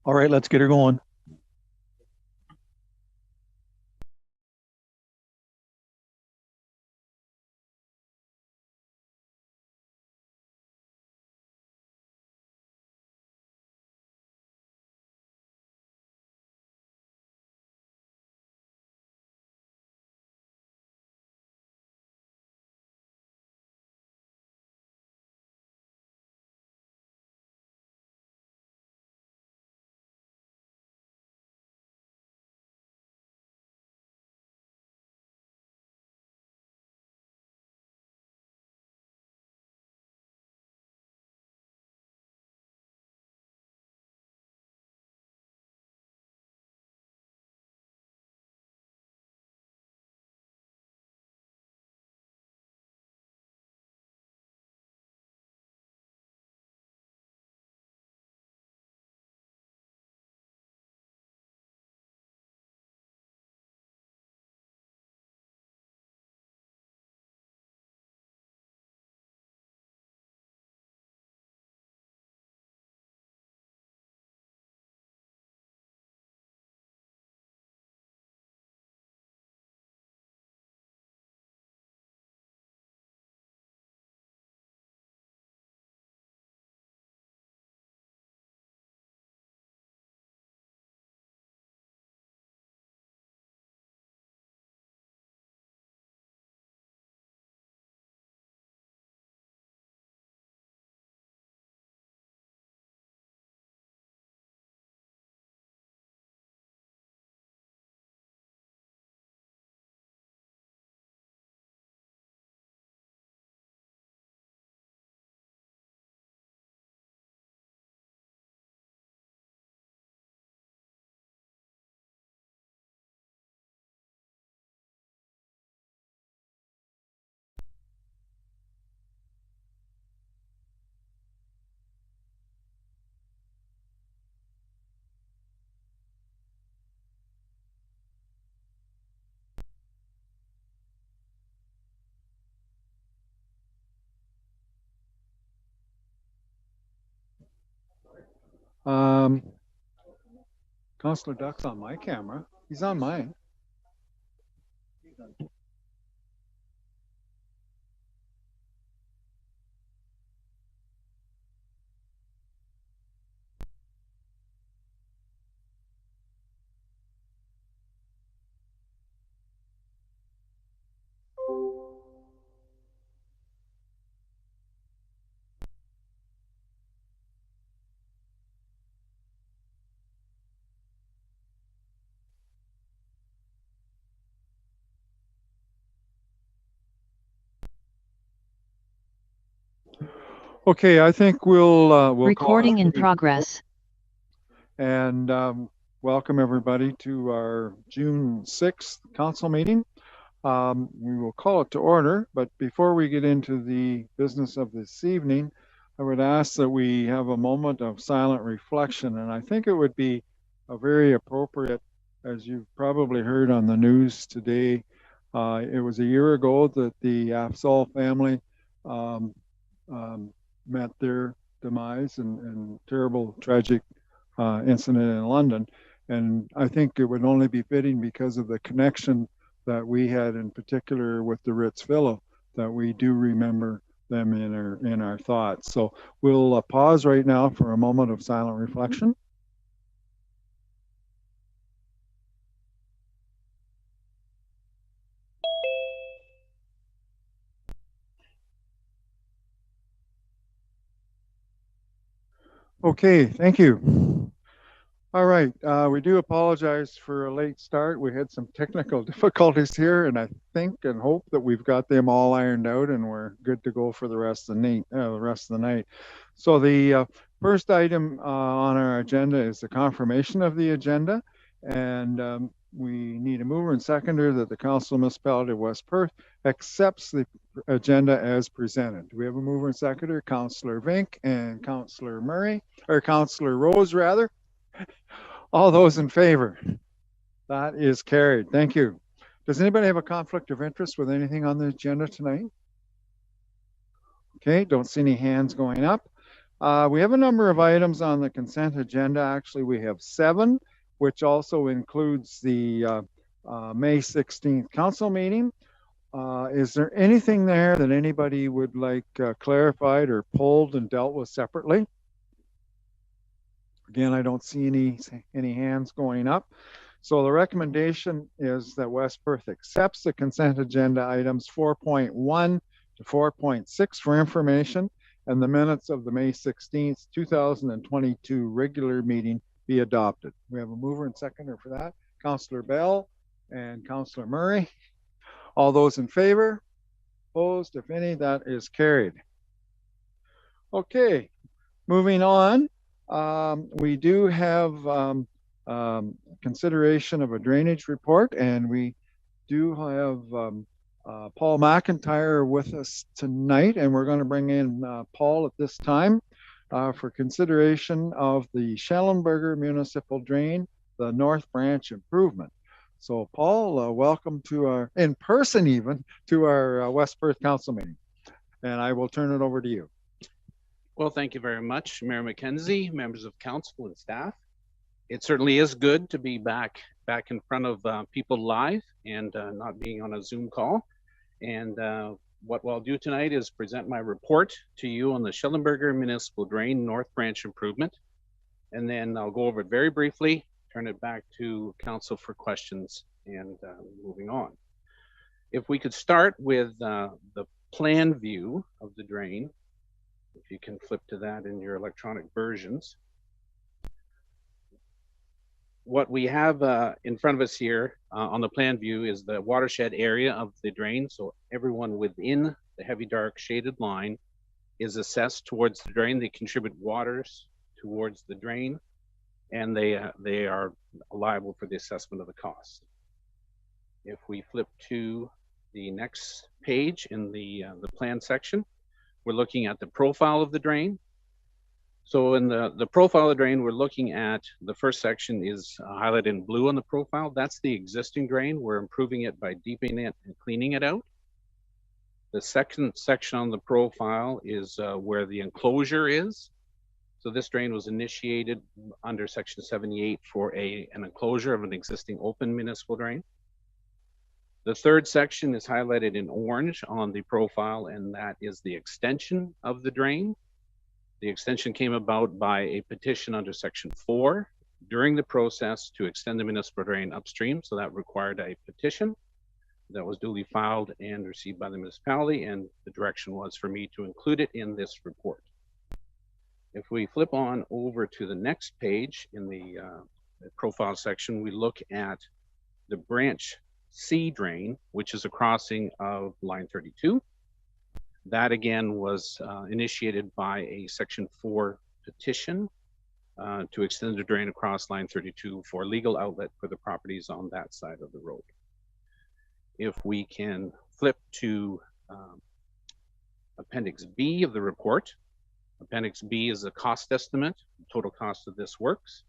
All right, let's get her going. Councillor Duck's on my camera. He's on mine. Okay, I think we'll recording in progress. And welcome everybody to our June 6th council meeting. We will call it to order, but before we get into the business of this evening, I would ask that we have a moment of silent reflection. And I think it would be a very appropriate, as you've probably heard on the news today, it was a year ago that the Afzal family met their demise and terrible, tragic incident in London. And I think it would only be fitting because of the connection that we had in particular with the Ritz Villa that we do remember them in our thoughts. So we'll pause right now for a moment of silent reflection. Okay, thank you. All right, we do apologize for a late start. We had some technical difficulties here, and I think and hope that we've got them all ironed out and we're good to go for the rest of the night. So the first item on our agenda is the confirmation of the agenda, and we need a mover and seconder that the Council Municipality of West Perth accepts the agenda as presented. Do we have a mover and seconder? Councillor Vink and Councillor Murray, or Councillor Rose rather. All those in favor? That is carried. Thank you. Does anybody have a conflict of interest with anything on the agenda tonight? Okay, don't see any hands going up. We have a number of items on the consent agenda. Actually, we have 7, which also includes the May 16th council meeting. Is there anything there that anybody would like clarified or pulled and dealt with separately? Again, I don't see any hands going up. So the recommendation is that West Perth accepts the consent agenda items 4.1 to 4.6 for information, and the minutes of the May 16th, 2022 regular meeting be adopted. We have a mover and seconder for that, Councillor Bell and Councillor Murray. All those in favor? Opposed? If any, that is carried. Okay, moving on. We do have consideration of a drainage report, and we do have Paul McIntyre with us tonight, and we're going to bring in Paul at this time for consideration of the Schellenberger Municipal Drain, the North Branch improvement. So Paul, welcome to our, in person even, to our West Perth Council meeting, and I will turn it over to you. Well, thank you very much, Mayor McKenzie, members of council and staff. It certainly is good to be back in front of people live and not being on a Zoom call. And what I'll do tonight is present my report to you on the Schellenberger Municipal Drain North Branch improvement. And then I'll go over it very briefly, turn it back to council for questions, and moving on. If we could start with the plan view of the drain. If you can flip to that in your electronic versions. What we have in front of us here on the plan view is the watershed area of the drain. So everyone within the heavy dark shaded line is assessed towards the drain. They contribute waters towards the drain, and they are liable for the assessment of the cost. If we flip to the next page in the plan section, we're looking at the profile of the drain. So in the profile of the drain, we're looking at the first section is highlighted in blue on the profile. That's the existing drain. We're improving it by deepening it and cleaning it out. The second section on the profile is where the enclosure is. So this drain was initiated under section 78 for an enclosure of an existing open municipal drain. The third section is highlighted in orange on the profile, and that is the extension of the drain. The extension came about by a petition under section 4 during the process to extend the municipal drain upstream. So that required a petition that was duly filed and received by the municipality, and the direction was for me to include it in this report. If we flip on over to the next page in the profile section, we look at the branch C drain, which is a crossing of line 32. That again was initiated by a section 4 petition to extend the drain across line 32 for legal outlet for the properties on that side of the road. If we can flip to Appendix B of the report. Appendix B is a cost estimate, total cost of this works.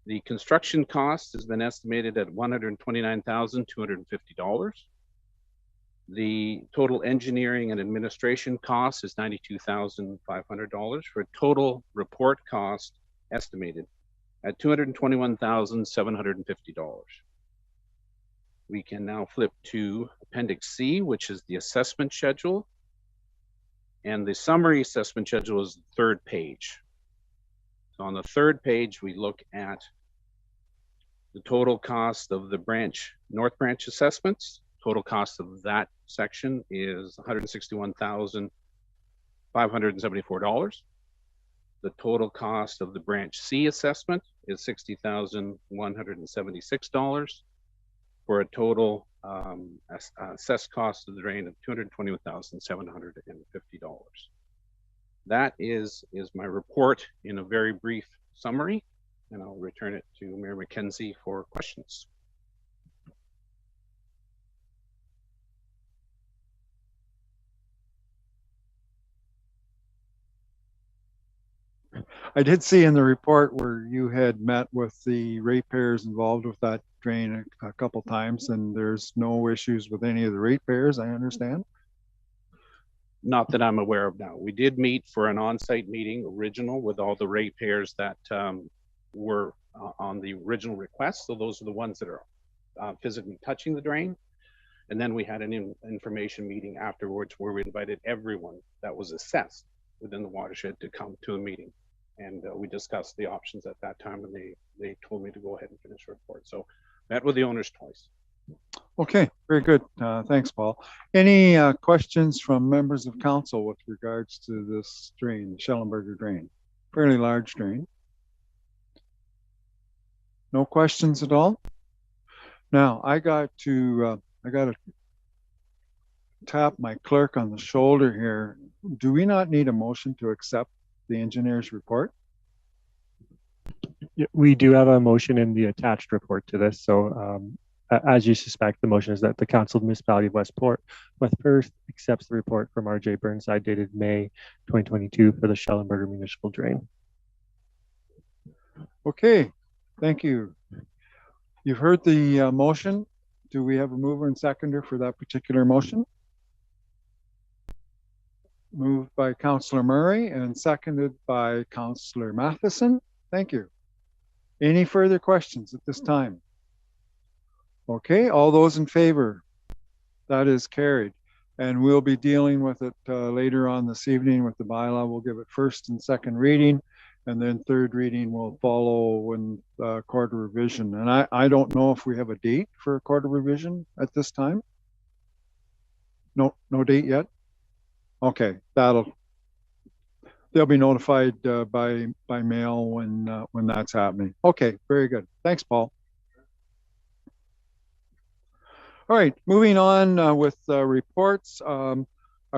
The construction cost has been estimated at $129,250. The total engineering and administration cost is $92,500 for a total report cost estimated at $221,750. We can now flip to Appendix C, which is the assessment schedule. And the summary assessment schedule is the third page. So on the third page, we look at the total cost of the North Branch assessments. Total cost of that section is $161,574. The total cost of the Branch C assessment is $60,176 for a total assessed cost of the drain of $221,750. That is my report in a very brief summary, and I'll return it to Mayor McKenzie for questions. I did see in the report where you had met with the ratepayers involved with that drain a couple times, and there's no issues with any of the ratepayers, I understand. Not that I'm aware of now. We did meet for an on-site meeting, original, with all the ratepayers that were on the original request. So those are the ones that are physically touching the drain. And then we had an information meeting afterwards where we invited everyone that was assessed within the watershed to come to a meeting. And we discussed the options at that time, and they told me to go ahead and finish the report. So met with the owners twice. Okay, very good. Thanks, Paul. Any questions from members of council with regards to this drain, the Schellenberger drain? Fairly large drain. No questions at all? Now, I got to tap my clerk on the shoulder here. Do we not need a motion to accept the engineer's report? Yeah, we do have a motion in the attached report to this. So as you suspect, the motion is that the Council of the Municipality of West Perth accepts the report from RJ Burnside dated May 2022 for the Schellenberger Municipal Drain. Okay, thank you. You've heard the motion. Do we have a mover and seconder for that particular motion? Moved by Councillor Murray and seconded by Councillor Matheson. Thank you. Any further questions at this time? Okay, all those in favor? That is carried. And we'll be dealing with it later on this evening with the bylaw. We'll give it first and second reading, and then third reading will follow when quarter revision. And I don't know if we have a date for a quarter revision at this time. No date yet. Okay, they'll be notified by mail when that's happening. Okay, very good. Thanks, Paul. All right, moving on with reports. Our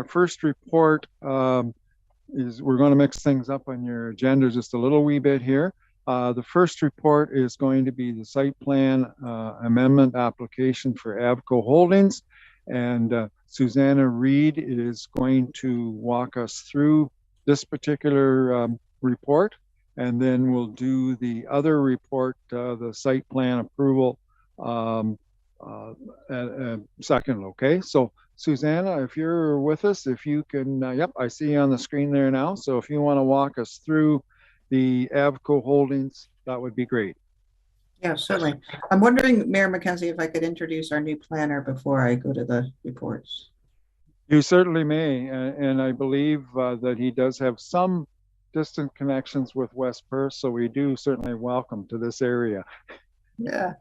first report is, we're going to mix things up on your agenda just a little wee bit here. The first report is going to be the site plan amendment application for Avco Holdings. And Susanna Reed is going to walk us through this particular report. And then we'll do the other report, the site plan approval second. Okay, so Susanna, if you're with us, if you can, yep, I see you on the screen there now. So if you want to walk us through the Avco Holdings, that would be great. Yeah, certainly. I'm wondering, Mayor Mackenzie, if I could introduce our new planner before I go to the reports. You certainly may, and I believe that he does have some distant connections with West Perth, so we do certainly welcome to this area. Yeah.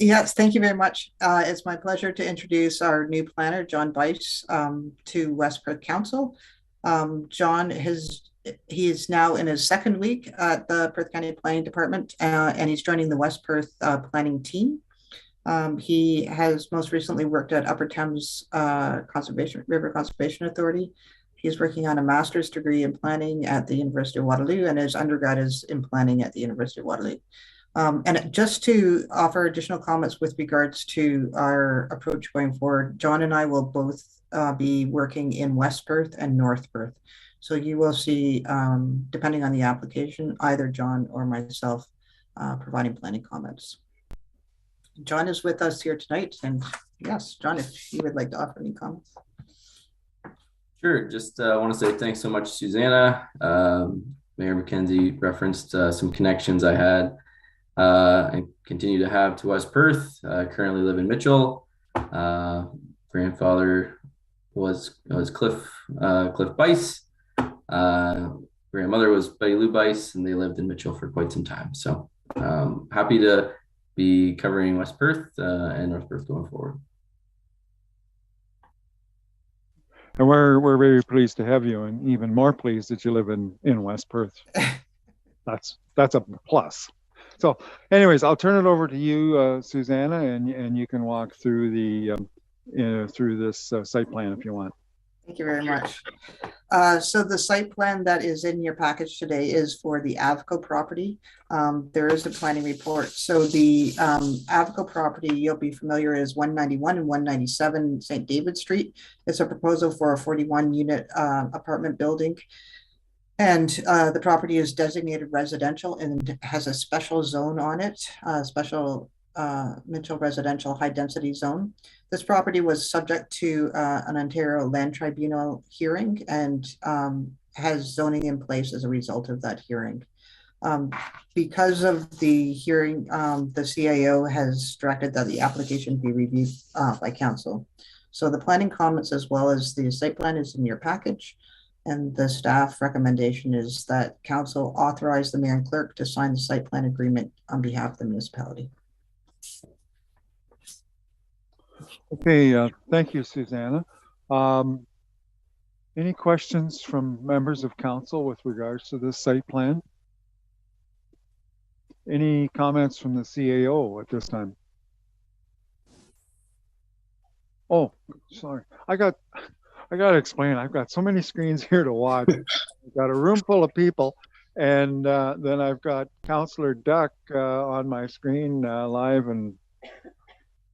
Yes, thank you very much. It's my pleasure to introduce our new planner, John Bice, to West Perth Council. John he is now in his second week at the Perth County Planning Department, and he's joining the West Perth planning team. He has most recently worked at Upper Thames River Conservation Authority. He's working on a master's degree in planning at the University of Waterloo, and his undergrad is in planning at the University of Waterloo. And just to offer additional comments with regards to our approach going forward, John and I will both be working in West Perth and North Perth. So you will see, depending on the application, either John or myself providing planning comments. John is with us here tonight. And yes, John, if you would like to offer any comments. Sure. Just want to say thanks so much, Susanna. Mayor Mackenzie referenced some connections I had and continue to have to West Perth. Currently live in Mitchell. Grandfather was Cliff Bice. Grandmother was Betty Lou Bice, and they lived in Mitchell for quite some time. So happy to be covering West Perth and North Perth going forward. And we're very pleased to have you, and even more pleased that you live in West Perth. That's a plus. So anyways, I'll turn it over to you, Susanna, and you can walk through the through this site plan if you want. Thank you very much. So the site plan that is in your package today is for the Avco property. There is the planning report. So the Avco property, you'll be familiar, is 191 and 197 St. David Street. It's a proposal for a 41-unit apartment building. And the property is designated residential and has a special zone on it, special Mitchell residential high density zone. This property was subject to an Ontario Land Tribunal hearing and has zoning in place as a result of that hearing. Because of the hearing, the CAO has directed that the application be reviewed by council. So the planning comments as well as the site plan is in your package. And the staff recommendation is that council authorize the mayor and clerk to sign the site plan agreement on behalf of the municipality. Okay, thank you, Susanna. Any questions from members of council with regards to this site plan? Any comments from the CAO at this time? Oh, sorry. I got to explain. I've got so many screens here to watch. I've got a room full of people, and then I've got Councillor Duck on my screen live and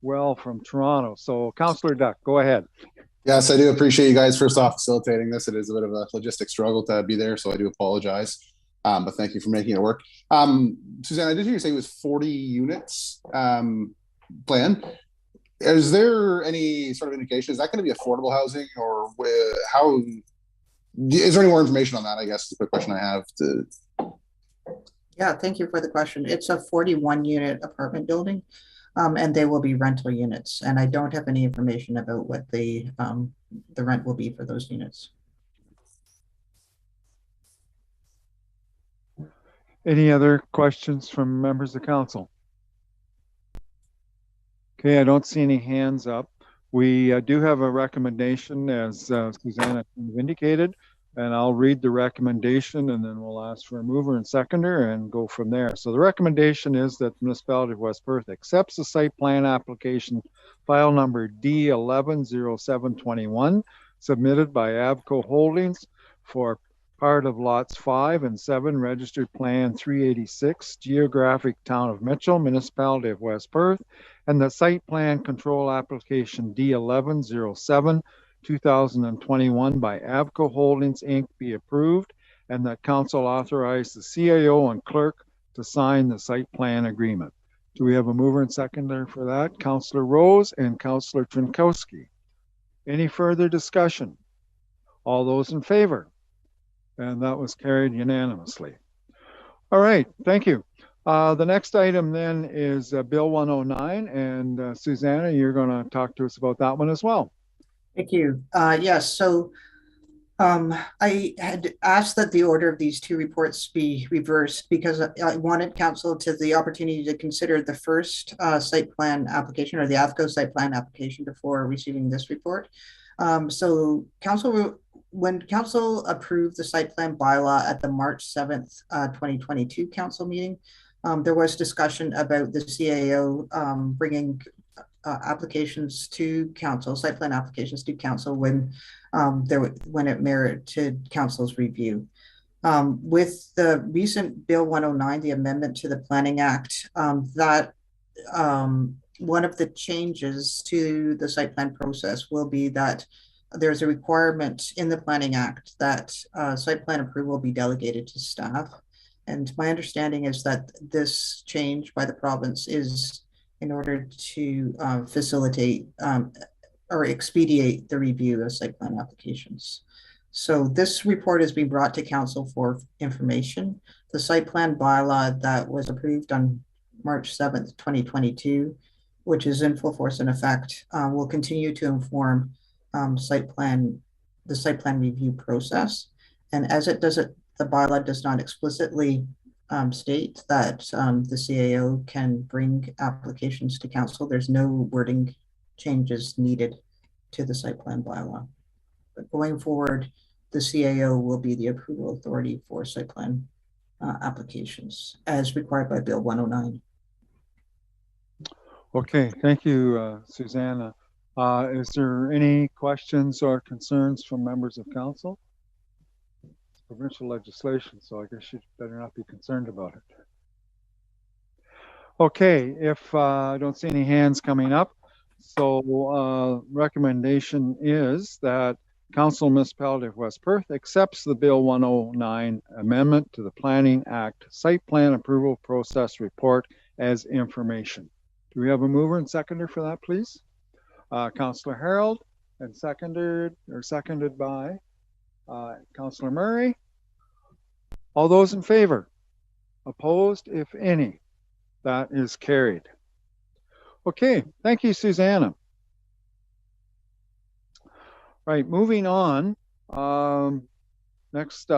well from Toronto. So, Councillor Duck, go ahead. Yes, I do appreciate you guys first off facilitating this. It is a bit of a logistic struggle to be there, so I do apologize. But thank you for making it work. Suzanne, I did hear you say it was 40 units planned. Is there any sort of indication? Is that going to be affordable housing, or how? Is there any more information on that? I guess is the quick question I have. Yeah, thank you for the question. It's a 41-unit apartment building, and they will be rental units. And I don't have any information about what the rent will be for those units. Any other questions from members of council? Okay, I don't see any hands up. We do have a recommendation, as Susanna indicated, and I'll read the recommendation and then we'll ask for a mover and seconder and go from there. So the recommendation is that the municipality of West Perth accepts the site plan application file number D110721 submitted by Avco Holdings for part of lots 5 and 7, registered plan 386, geographic town of Mitchell, municipality of West Perth, and the site plan control application D1107 2021 by Avco Holdings Inc. be approved, and that council authorize the CAO and clerk to sign the site plan agreement. Do we have a mover and seconder for that? Councillor Rose and Councillor Trinkowski. Any further discussion? All those in favor? And that was carried unanimously. All right, thank you. The next item then is Bill 109, and Susanna, you're going to talk to us about that one as well. Thank you. Yes, so I had asked that the order of these two reports be reversed because I wanted council to the opportunity to consider the first site plan application, or the AVCO site plan application, before receiving this report. So when council approved the site plan bylaw at the March 7th, 2022 council meeting, there was discussion about the CAO bringing applications to council, site plan applications to council when it merited council's review. With the recent Bill 109, the amendment to the Planning Act, that one of the changes to the site plan process will be that there's a requirement in the Planning Act that site plan approval be delegated to staff. And my understanding is that this change by the province is in order to facilitate or expedite the review of site plan applications. So this report is being brought to council for information. The site plan bylaw that was approved on March 7th, 2022, which is in full force and effect, will continue to inform the site plan review process. And as it does it, the bylaw does not explicitly state that the CAO can bring applications to council. There's no wording changes needed to the site plan bylaw. But going forward, the CAO will be the approval authority for site plan applications as required by Bill 109. Okay, thank you, Susanna. Is there any questions or concerns from members of council? It's provincial legislation, so I guess you better not be concerned about it. Okay, if I don't see any hands coming up, so recommendation is that Council Municipality of West Perth accepts the Bill 109 amendment to the Planning Act Site Plan Approval Process Report as information. Do we have a mover and seconder for that, please? Councillor Harold, and seconded by Councillor Murray. All those in favor? Opposed, if any? That is carried. Okay, thank you, Susanna. Right, moving on. Next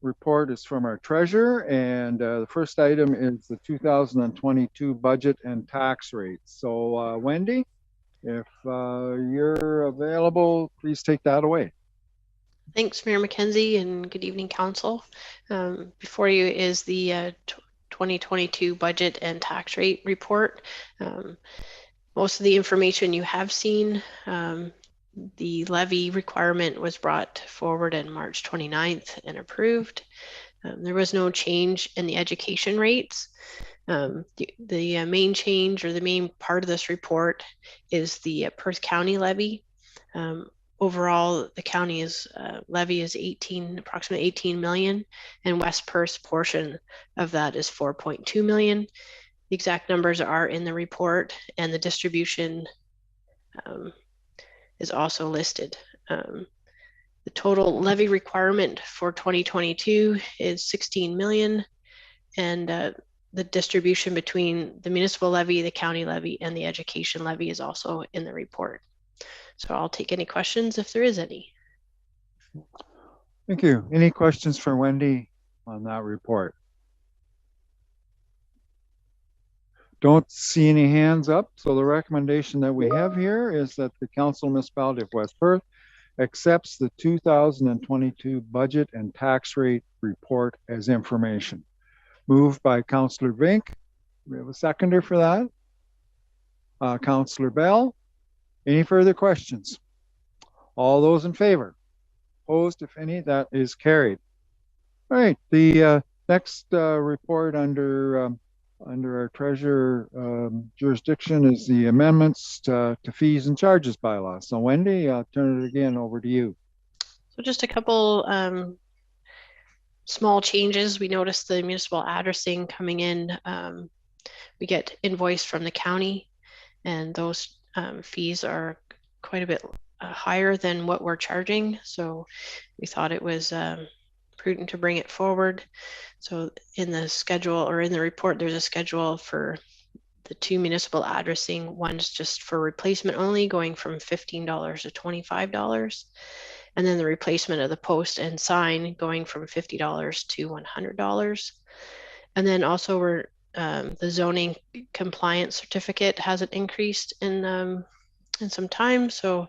report is from our treasurer, and the first item is the 2022 budget and tax rates. So Wendy, if you're available, please take that away. Thanks, Mayor McKenzie, and good evening, Council. Before you is the 2022 budget and tax rate report. Most of the information you have seen. The levy requirement was brought forward on March 29th and approved. There was no change in the education rates. The main change, or the main part of this report, is the Perth County levy. Overall, the county's levy is approximately 18 million, and West Perth's portion of that is 4.2 million. The exact numbers are in the report, and the distribution is also listed. The total levy requirement for 2022 is 16 million, and the distribution between the municipal levy, the county levy, and the education levy is also in the report. So I'll take any questions if there is any. Thank you. Any questions for Wendy on that report? Don't see any hands up. So the recommendation that we have here is that the Council Municipality of West Perth accepts the 2022 budget and tax rate report as information. Moved by Councillor Vink. We have a seconder for that. Councillor Bell. Any further questions? All those in favor? Opposed, if any? That is carried. All right. The next report under our treasurer jurisdiction is the amendments to fees and charges bylaws. So Wendy, I'll turn it again over to you. So just a couple small changes. We noticed the municipal addressing coming in. We get invoice from the county, and those fees are quite a bit higher than what we're charging. So we thought it was prudent to bring it forward. So in the schedule, or in the report, there's a schedule for the two municipal addressing. One's just for replacement only, going from $15 to $25. And then the replacement of the post and sign going from $50 to $100. And then also we're the zoning compliance certificate hasn't increased in some time, so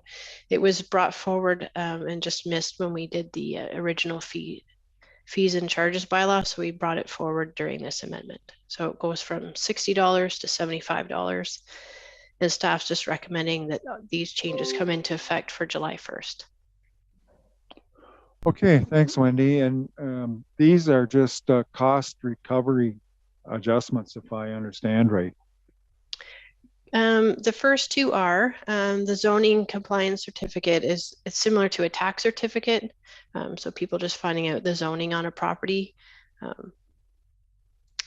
it was brought forward and just missed when we did the original fees and charges bylaw. So we brought it forward during this amendment. So it goes from $60 to $75, and staff's just recommending that these changes come into effect for July 1st. Okay, thanks, Wendy. And these are just cost recovery adjustments, if I understand right. The first two are the zoning compliance certificate it's similar to a tax certificate. So people just finding out the zoning on a property.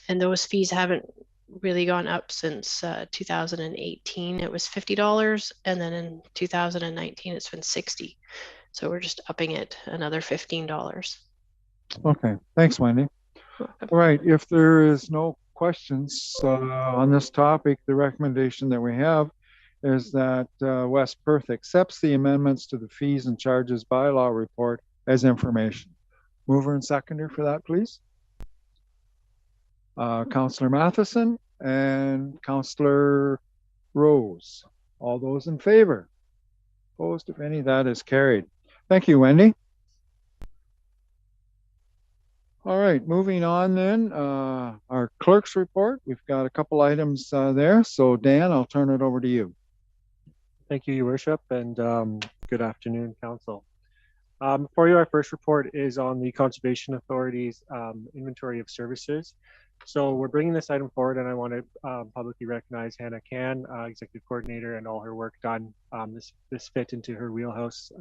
And those fees haven't really gone up since 2018. It was $50, and then in 2019 it's been $60. So we're just upping it another $15. Okay, thanks, Wendy. All right, if there is no questions on this topic, the recommendation that we have is that West Perth accepts the amendments to the fees and charges bylaw report as information. Mover and seconder for that, please. Councillor Matheson and Councillor Rose. All those in favor? Opposed, if any? That is carried. Thank you, Wendy. All right, moving on then, our clerk's report. We've got a couple items there. So Dan, I'll turn it over to you. Thank you, Your Worship, and good afternoon, Council. For you, our first report is on the Conservation Authority's inventory of services. So we're bringing this item forward, and I want to publicly recognize Hannah Can, Executive Coordinator, and all her work done. This fit into her wheelhouse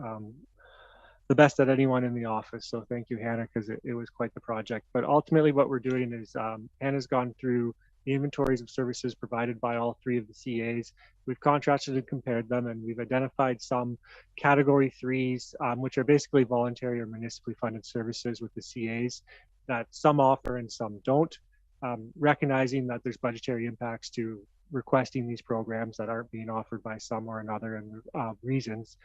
the best at anyone in the office. So thank you, Hannah, because it was quite the project. But ultimately what we're doing is Hannah's gone through the inventories of services provided by all three of the CAs. We've contrasted and compared them, and we've identified some category 3s, which are basically voluntary or municipally funded services with the CAs that some offer and some don't. Recognizing that there's budgetary impacts to requesting these programs that aren't being offered by some or another, and reasons.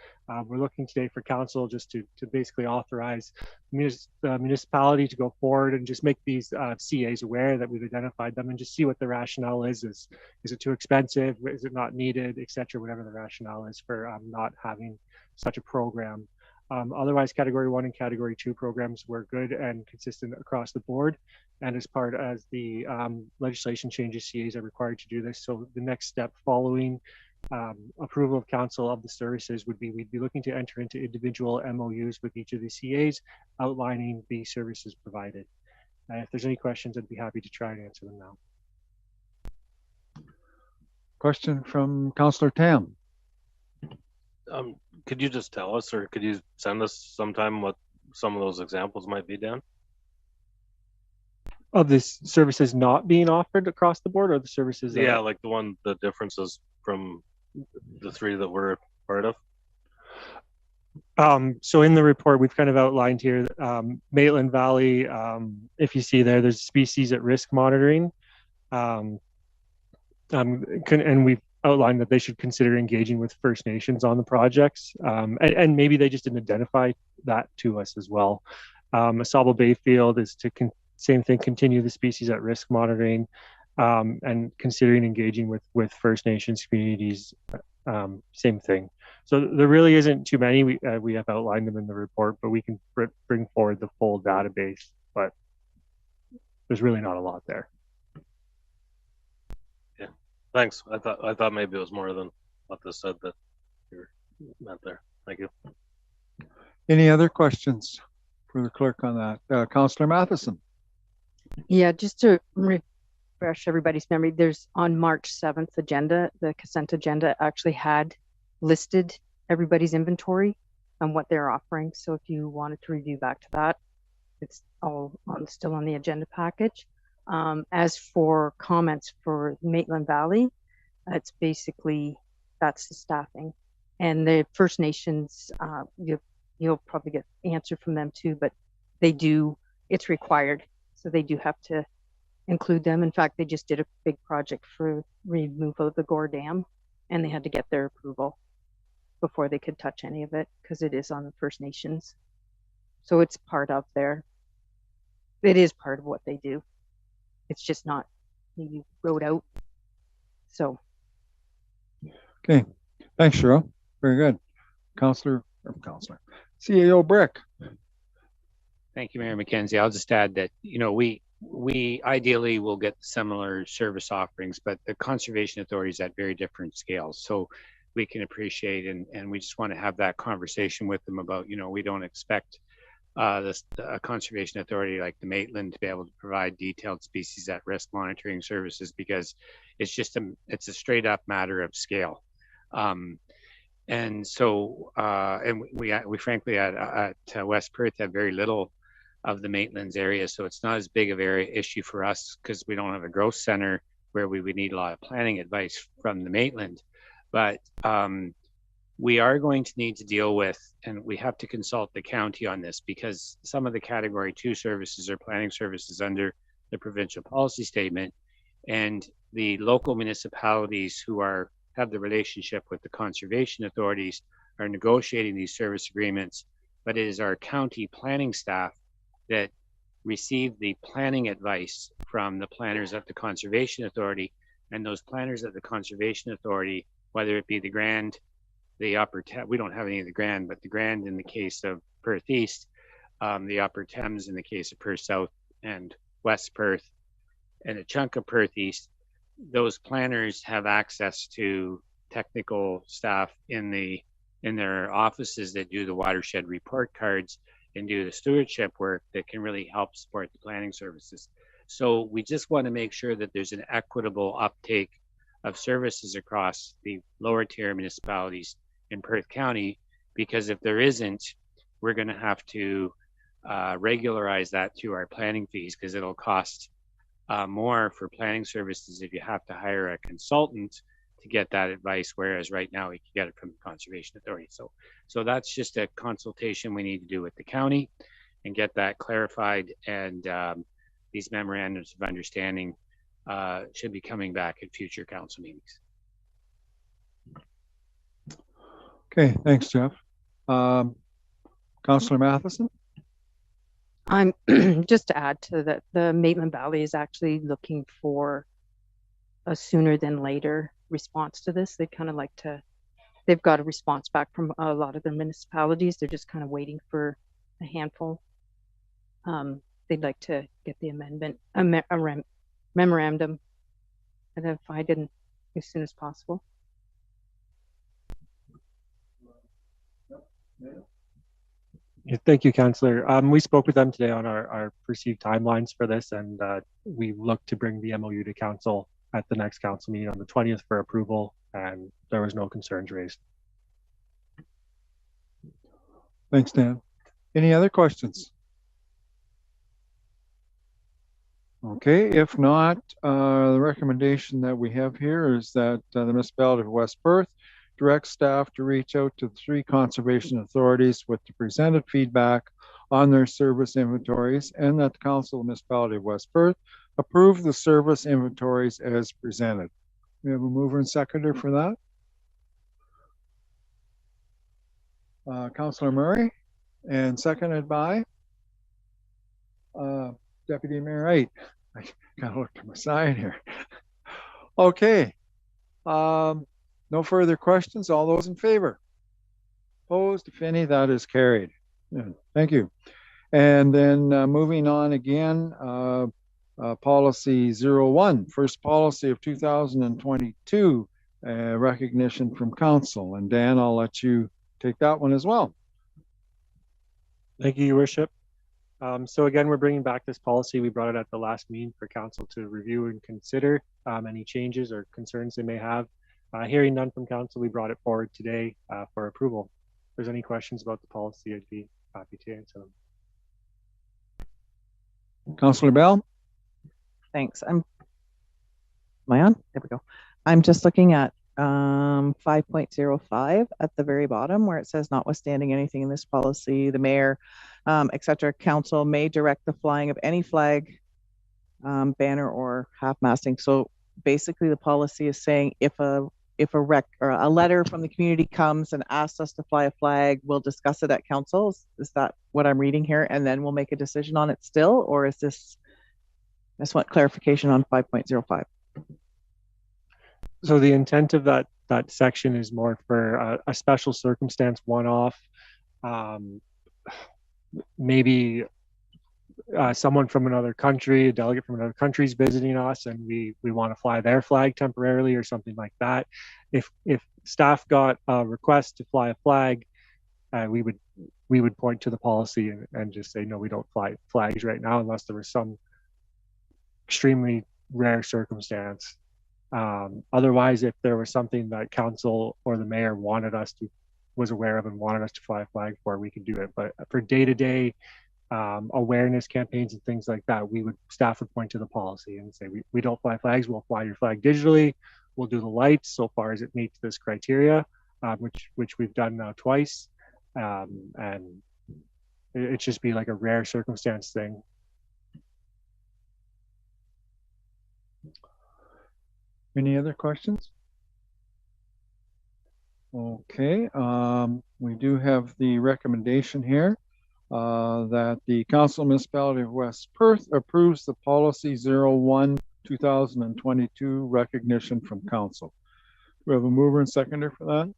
We're looking today for council just to basically authorize the municipality to go forward and just make these CAs aware that we've identified them and just see what the rationale is. Is it too expensive? Is it not needed, etc., whatever the rationale is for not having such a program. Otherwise, category 1 and category 2 programs were good and consistent across the board. And as the legislation changes, CAs are required to do this. So the next step following approval of council of the services would be, we'd be looking to enter into individual MOUs with each of the CAs outlining the services provided. If there's any questions, I'd be happy to try and answer them now. Question from Councillor Tam. Could you just tell us, or could you send us sometime what some of those examples might be, Dan? Of this services not being offered across the board, or the services? Yeah, like the differences from the three that we're part of. So in the report, we've kind of outlined here, Maitland Valley, if you see there's species at risk monitoring. And we've outlined that they should consider engaging with First Nations on the projects. And maybe they just didn't identify that to us as well. Asaba Bayfield is to same thing, continue the species at risk monitoring, and considering engaging with First Nations communities, same thing. So there really isn't too many. We have outlined them in the report, but we can bring forward the full database, but there's really not a lot there. Yeah, thanks. I thought maybe it was more than what this said that you meant there. Thank you. Any other questions for the clerk on that? Councillor Matheson. Yeah, just to refresh everybody's memory, there's on March 7th agenda, the consent agenda actually had listed everybody's inventory and what they're offering. So if you wanted to review back to that, it's all still on the agenda package. As for comments for Maitland Valley, it's basically, that's the staffing. And the First Nations, you'll probably get answer from them too, but they do, it's required. So they do have to include them. In fact, they just did a big project for removal of the Gore Dam, and they had to get their approval before they could touch any of it because it is on the First Nations. So it's part of it is part of what they do. It's just not maybe wrote out. So. Okay, thanks, Cheryl. Very good. Councillor. CAO Brick. Thank you, Mayor McKenzie. I'll just add that, we ideally will get similar service offerings, but the conservation authority is at very different scales. So we can appreciate, and we just want to have that conversation with them about, we don't expect a conservation authority like the Maitland to be able to provide detailed species at risk monitoring services, because it's a straight up matter of scale. And so, and we frankly at West Perth have very little of the Maitlands area, so it's not as big of an issue for us because we don't have a growth center where we would need a lot of planning advice from the Maitland. But we are going to need to deal with, and we have to consult the county on this, because some of the category 2 services are planning services under the provincial policy statement, and the local municipalities who have the relationship with the conservation authorities are negotiating these service agreements, but it is our county planning staff that receive the planning advice from the planners at the conservation authority, and those planners at the conservation authority, whether it be the Grand, the Upper Thames, we don't have any of the Grand, but the Grand in the case of Perth East, the Upper Thames in the case of Perth South and West Perth, and a chunk of Perth East, those planners have access to technical staff in their offices that do the watershed report cards and do the stewardship work that can really help support the planning services. So we just want to make sure that there's an equitable uptake of services across the lower tier municipalities in Perth County, because if there isn't, we're going to have to regularize that through our planning fees, because it'll cost more for planning services if you have to hire a consultant to get that advice, whereas right now we can get it from the Conservation Authority. So that's just a consultation we need to do with the county and get that clarified. And these memorandums of understanding should be coming back at future council meetings. Okay, thanks, Jeff. Councillor Matheson? I'm just to add to that, the Maitland Valley is actually looking for a sooner than later response to this. They kind of like to, they've got a response back from a lot of their municipalities. They're just kind of waiting for a handful. They'd like to get the amendment, memorandum identified in as soon as possible. Yeah, thank you, Councillor. We spoke with them today on our perceived timelines for this, and we look to bring the MOU to council at the next council meeting on the 20th for approval, and there was no concerns raised. Thanks, Dan. Any other questions? Okay, if not, the recommendation that we have here is that the municipality of West Perth direct staff to reach out to the 3 conservation authorities with the presented feedback on their service inventories, and that the Council of the Municipality of West Perth approve the service inventories as presented. We have a mover and seconder for that. Councillor Murray, and seconded by Deputy Mayor Wright. I gotta look to my side here. Okay. No further questions. All those in favor? Opposed? If any, that is carried. Yeah, thank you. And then moving on again, policy 01, first policy of 2022, recognition from council. And Dan, I'll let you take that one as well. Thank you, Your Worship. So again, we're bringing back this policy. We brought it at the last meeting for council to review and consider any changes or concerns they may have. Hearing none from council, we brought it forward today for approval. If there's any questions about the policy, I'd be happy to answer them. Councillor Bell? Thanks. Am I on? There we go. I'm just looking at 5.05 at the very bottom where it says notwithstanding anything in this policy, the mayor, etc., council may direct the flying of any flag, banner, or half-masting. So basically the policy is saying if a letter from the community comes and asks us to fly a flag, we'll discuss it at council. Is that what I'm reading here? And then we'll make a decision on it still? Or is this, I just want clarification on 5.05. So the intent of that section is more for a special circumstance, one-off, maybe someone from another country, a delegate from another country is visiting us and we want to fly their flag temporarily or something like that. If staff got a request to fly a flag, we would point to the policy and just say, no, we don't fly flags right now unless there was some extremely rare circumstance. Otherwise, if there was something that council or the mayor was aware of and wanted us to fly a flag for, we could do it. But for day-to-day awareness campaigns and things like that, staff would point to the policy and say, we don't fly flags, we'll fly your flag digitally, we'll do the lights so far as it meets this criteria, which we've done now twice. And it just be like a rare circumstance thing. Any other questions? Okay, we do have the recommendation here that the Council Municipality of West Perth approves the policy 01 2022 recognition from council. Do we have a mover and seconder for that?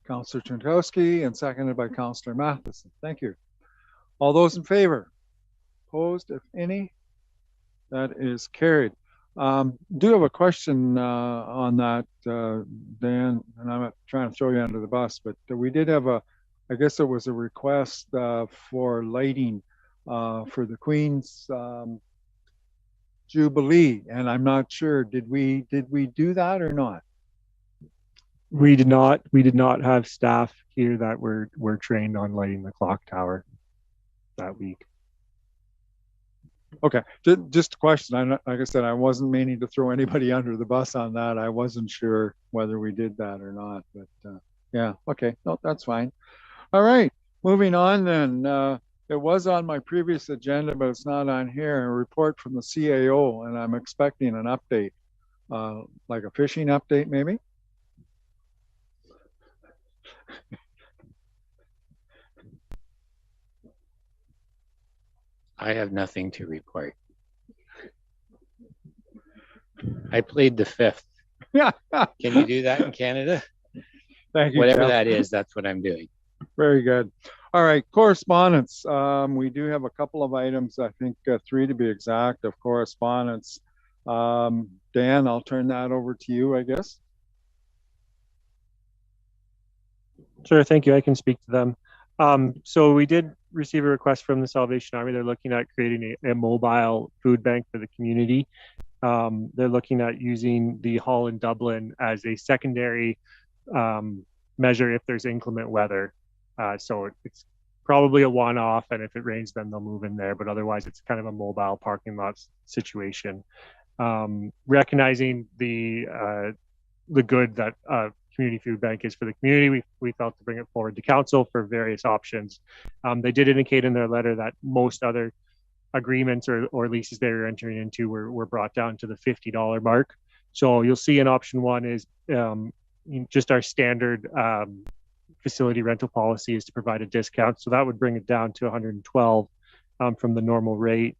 Councillor Trentowski, and seconded by Councillor Matheson. Thank you. All those in favor? Opposed, if any? That is carried. Do have a question on that, Dan, and I'm not trying to throw you under the bus, but we did have I guess it was a request for lighting for the Queen's Jubilee, and I'm not sure, did we do that or not? We did not have staff here that were trained on lighting the clock tower that week. Okay, just a question. I'm not, like I said, I wasn't meaning to throw anybody under the bus on that. I wasn't sure whether we did that or not, but yeah, okay, no, that's fine. All right, moving on then. It was on my previous agenda, but it's not on here. A report from the CAO, and I'm expecting an update, like a fishing update, maybe. I have nothing to report. I played the fifth. Yeah. Can you do that in Canada? Thank you. Whatever Jeff. that is, that's what I'm doing. Very good. All right, correspondence. We do have a couple of items, I think 3 to be exact, of correspondence. Dan, I'll turn that over to you, I guess. Sure, thank you. I can speak to them. So we did receive a request from the Salvation Army. They're looking at creating a mobile food bank for the community. They're looking at using the hall in Dublin as a secondary measure if there's inclement weather. So it's probably a one-off, and if it rains, then they'll move in there. But otherwise, it's kind of a mobile parking lot situation. Recognizing the good that community food bank is for the community, we felt to bring it forward to council for various options. They did indicate in their letter that most other agreements or leases they were entering into were brought down to the $50 mark. So you'll see in option 1 is just our standard facility rental policy is to provide a discount. So that would bring it down to 112 from the normal rate.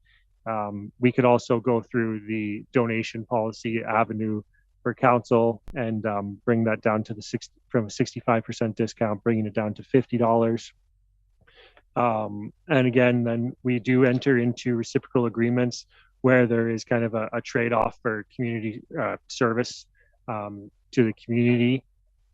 We could also go through the donation policy avenue for council and bring that down to from a 65% discount, bringing it down to $50. And again, then we do enter into reciprocal agreements where there is kind of a trade-off for community service to the community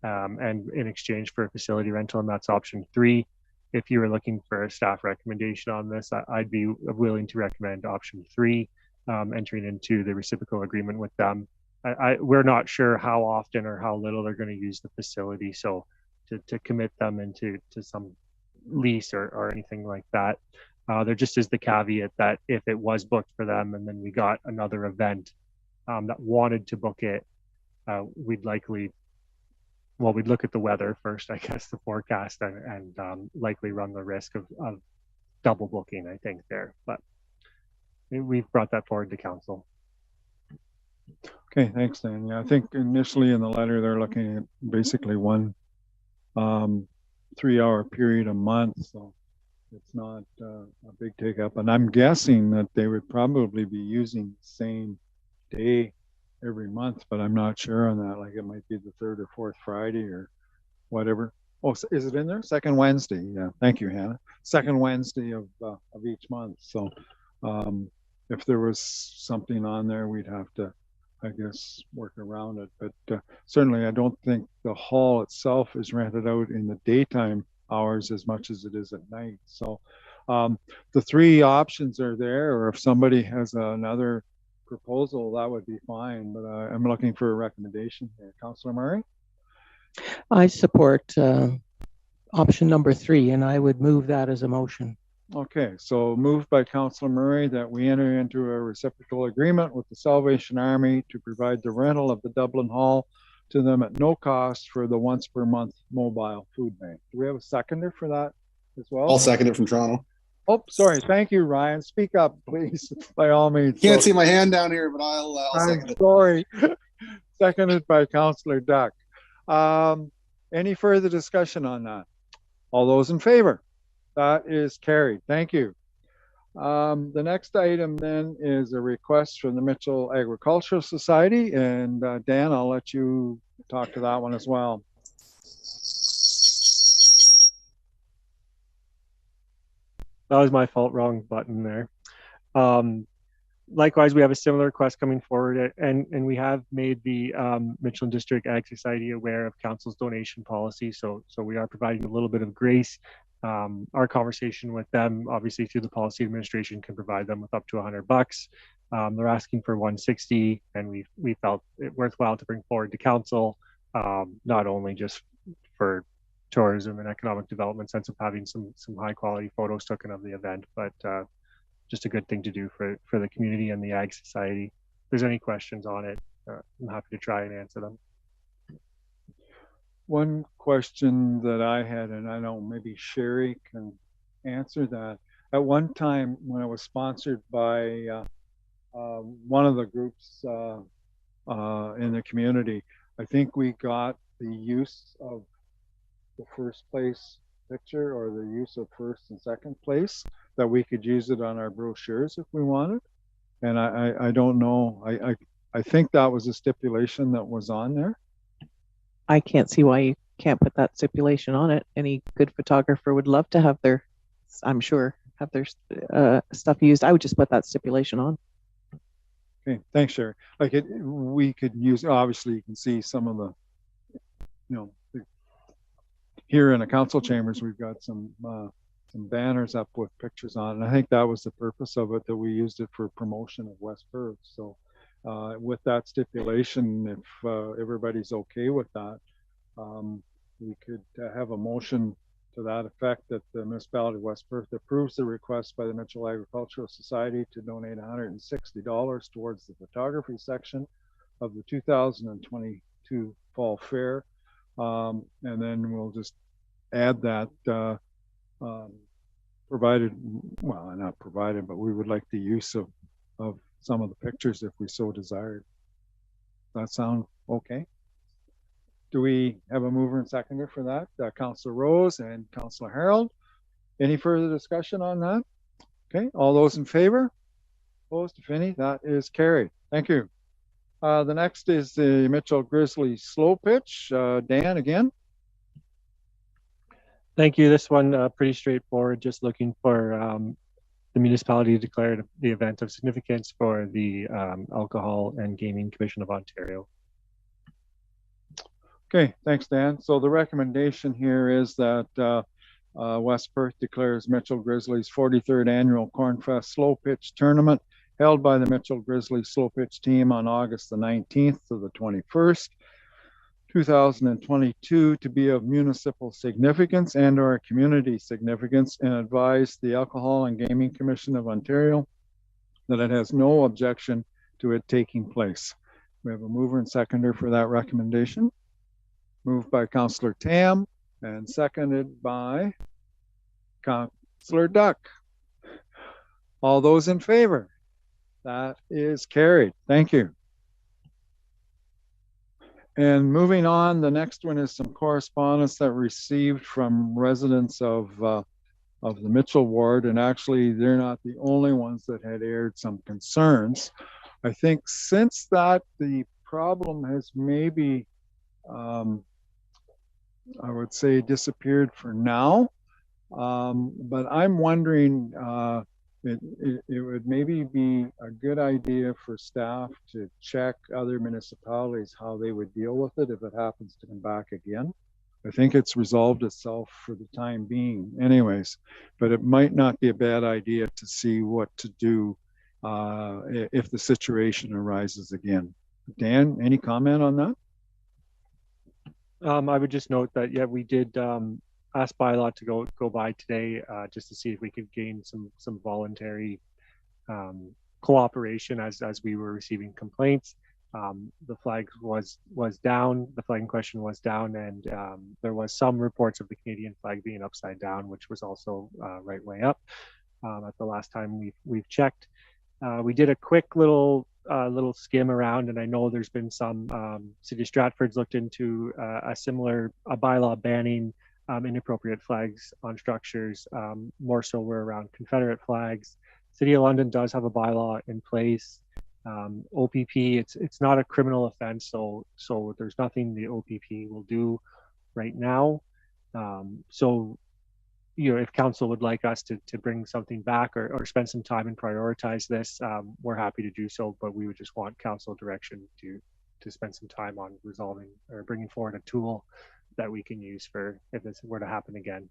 and in exchange for a facility rental, and that's option 3. If you were looking for a staff recommendation on this, I'd be willing to recommend option 3, entering into the reciprocal agreement with them. We're not sure how often or how little they're going to use the facility, so to commit them into some lease or anything like that. There just is the caveat that if it was booked for them and then we got another event that wanted to book it, we'd look at the weather first, I guess, the forecast, and likely run the risk of double booking, I think, there. But we've brought that forward to council. Okay, thanks, Dan. Yeah, I think initially in the letter, they're looking at basically one 3-hour period a month. So it's not a big take up. And I'm guessing that they would probably be using the same day every month, but I'm not sure on that. Like it might be the 3rd or 4th Friday or whatever. Oh, is it in there? Second Wednesday. Yeah. Thank you, Hannah. Second Wednesday of each month. So if there was something on there, we'd have to, I guess, work around it. But certainly I don't think the hall itself is rented out in the daytime hours as much as it is at night. So the 3 options are there, or if somebody has another proposal, that would be fine. But I'm looking for a recommendation here. Councillor Murray? I support option number 3, and I would move that as a motion. Okay, so moved by Councillor Murray that we enter into a reciprocal agreement with the Salvation Army to provide the rental of the Dublin Hall to them at no cost for the once per month mobile food bank. Do we have a seconder for that as well? I'll second it from Toronto. Oh, sorry. Thank you, Ryan. Speak up, please, by all means. Can't see my hand down here, but I'll second it. Sorry. Seconded by Councillor Duck. Any further discussion on that? All those in favor? That is carried. Thank you. The next item then is a request from the Mitchell Agricultural Society. And Dan, I'll let you talk to that one as well. That was my fault. Wrong button there. Likewise, we have a similar request coming forward, and we have made the Mitchell District Ag Society aware of council's donation policy. So we are providing a little bit of grace. Our conversation with them, obviously through the policy administration, can provide them with up to $100. They're asking for 160, and we felt it worthwhile to bring forward to council, not only just for tourism and economic development sense of having some high quality photos taken of the event, but just a good thing to do for the community and the Ag Society. If there's any questions on it, I'm happy to try and answer them. One question that I had, and I know maybe Sherry can answer that. At one time, when it was sponsored by one of the groups in the community, I think we got the use of the first place picture or the use of first and second place, that we could use it on our brochures if we wanted. And I don't know. I think that was a stipulation that was on there. I can't see why you can't put that stipulation on it. Any good photographer would love to have their, I'm sure, have their stuff used. I would just put that stipulation on. Okay, thanks, Sherry. Like we could use, obviously you can see some of the, here in the council chambers, we've got some banners up with pictures on, and I think that was the purpose of it, that we used it for promotion of West Perth. So with that stipulation, if everybody's okay with that, we could have a motion to that effect, that the municipality of West Perth approves the request by the Mitchell Agricultural Society to donate $160 towards the photography section of the 2022 Fall Fair. And then we'll just add that provided, well, not provided, but we would like the use of some of the pictures if we so desired. That sound okay? Do we have a mover and seconder for that? Councillor Rose and Councillor Harold. Any further discussion on that? Okay, all those in favor? Opposed, if any? That is carried. Thank you. The next is the Mitchell Grizzly Slow Pitch. Dan, again. Thank you. This one pretty straightforward, just looking for the municipality to declare the event of significance for the Alcohol and Gaming Commission of Ontario. Okay, thanks, Dan. So the recommendation here is that West Perth declares Mitchell Grizzlies 43rd Annual Cornfest Slow Pitch Tournament, held by the Mitchell Grizzly Slow Pitch Team on August the 19th to the 21st, 2022, to be of municipal significance and or community significance, and advise the Alcohol and Gaming Commission of Ontario that it has no objection to it taking place. We have a mover and seconder for that recommendation. Moved by Councillor Tam and seconded by Councillor Duck. All those in favor? That is carried. Thank you. And moving on, the next one is some correspondence that received from residents of the Mitchell ward, and actually they're not the only ones that had aired some concerns. I think since that, the problem has maybe I would say disappeared for now, but I'm wondering it would maybe be a good idea for staff to check other municipalities how they would deal with it if it happens to come back again. I think it's resolved itself for the time being anyways, but it might not be a bad idea to see what to do if the situation arises again. Dan, any comment on that? I would just note that, yeah, we did ask Bylaw to go by today just to see if we could gain some voluntary cooperation as we were receiving complaints. The flag was down, the flag in question was down, and there was some reports of the Canadian flag being upside down, which was also right way up at the last time we've checked. We did a quick little skim around, and I know there's been some City of Stratford's looked into a similar bylaw banning inappropriate flags on structures. More so we're around Confederate flags. City of London does have a bylaw in place. OPP, it's not a criminal offense, so there's nothing the OPP will do right now. So if council would like us to bring something back or spend some time and prioritize this, we're happy to do so, but we would just want council direction to spend some time on resolving or bringing forward a tool that we can use for if this were to happen again.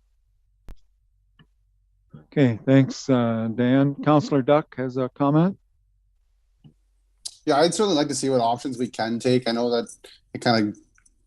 Okay, thanks, Dan. Councillor Duck has a comment. Yeah, I'd certainly like to see what options we can take. I know that it kind of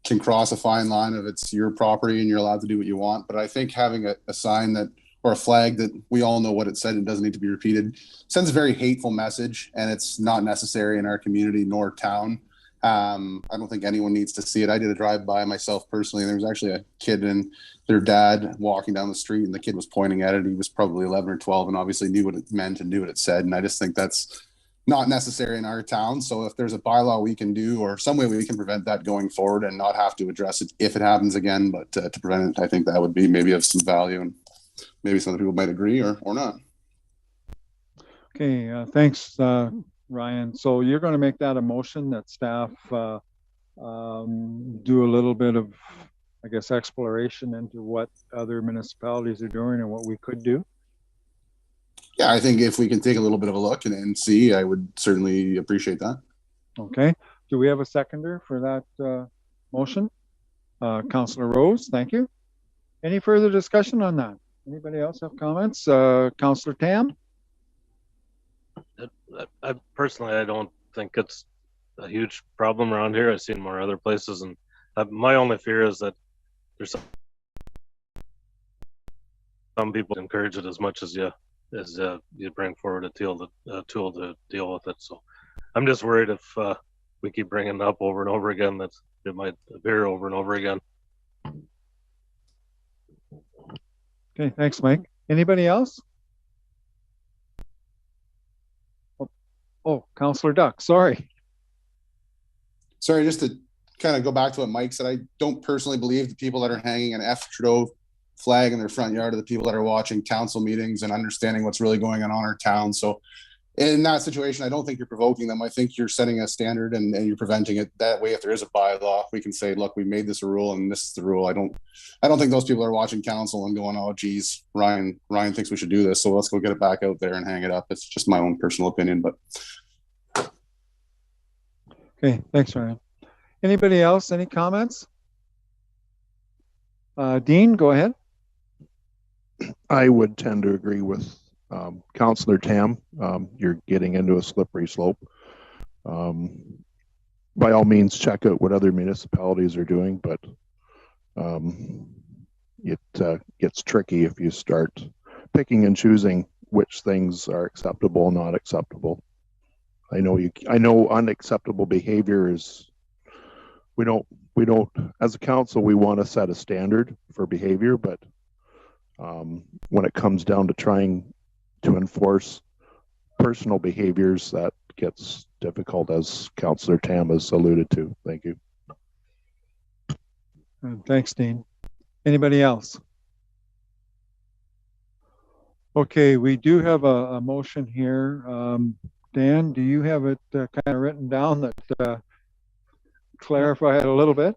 can cross a fine line of it's your property and you're allowed to do what you want, but I think having a sign that or a flag that we all know what it said and doesn't need to be repeated. Sends a very hateful message, and it's not necessary in our community nor town. I don't think anyone needs to see it. I did a drive-by myself personally, and there was actually a kid and their dad walking down the street, and the kid was pointing at it. He was probably 11 or 12 and obviously knew what it meant and knew what it said. And I just think that's not necessary in our town. So if there's a bylaw we can do or some way we can prevent that going forward and not have to address it if it happens again, but to prevent it, I think that would be maybe of some value, and maybe some other people might agree or not. Okay, thanks, Ryan. So you're going to make that a motion that staff do a little bit of, I guess, exploration into what other municipalities are doing and what we could do? Yeah, I think if we can take a little bit of a look and see, I would certainly appreciate that. Okay. Do we have a seconder for that motion? Councillor Rose, thank you. Any further discussion on that? Anybody else have comments? Councillor Tam? I personally, I don't think it's a huge problem around here. I've seen more other places, and my only fear is that there's some people encourage it as much as you bring forward a tool to deal with it. So I'm just worried if we keep bringing it up over and over again, that it might appear over and over again. Okay, thanks, Mike. Anybody else? Oh, Councillor Duck, sorry. Sorry, just to kind of go back to what Mike said, I don't personally believe the people that are hanging an F Trudeau flag in their front yard are the people that are watching council meetings and understanding what's really going on in our town. So in that situation, I don't think you're provoking them. I think you're setting a standard and you're preventing it. That way, if there is a bylaw, we can say, look, we made this a rule and this is the rule. I don't think those people are watching council and going, oh, geez, Ryan thinks we should do this, so let's go get it back out there and hang it up. It's just my own personal opinion, but. Okay, thanks, Ryan. Anybody else? Any comments? Dean, go ahead. I would tend to agree with Councillor Tam. You're getting into a slippery slope. By all means, check out what other municipalities are doing, but it gets tricky if you start picking and choosing which things are acceptable, not acceptable. I know unacceptable behavior is, we don't, as a council, we want to set a standard for behavior, but when it comes down to trying to enforce personal behaviors, that gets difficult, as Councillor Tam has alluded to. Thank you. Thanks, Dean. Anybody else? Okay, we do have a motion here. Dan, do you have it kind of written down that clarify it a little bit?